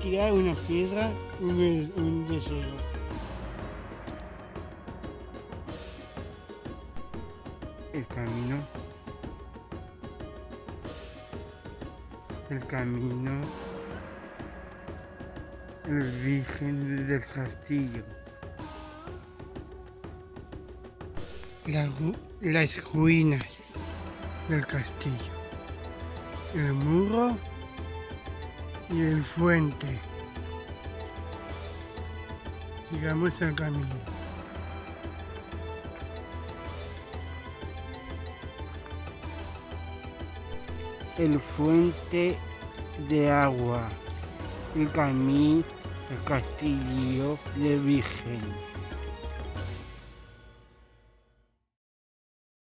tirar una piedra, un deseo. El camino. El camino. El Virgen del Castillo. Las ruinas del castillo. El muro y el fuente. Sigamos el camino. El fuente de agua. El camino, el castillo de Virgen.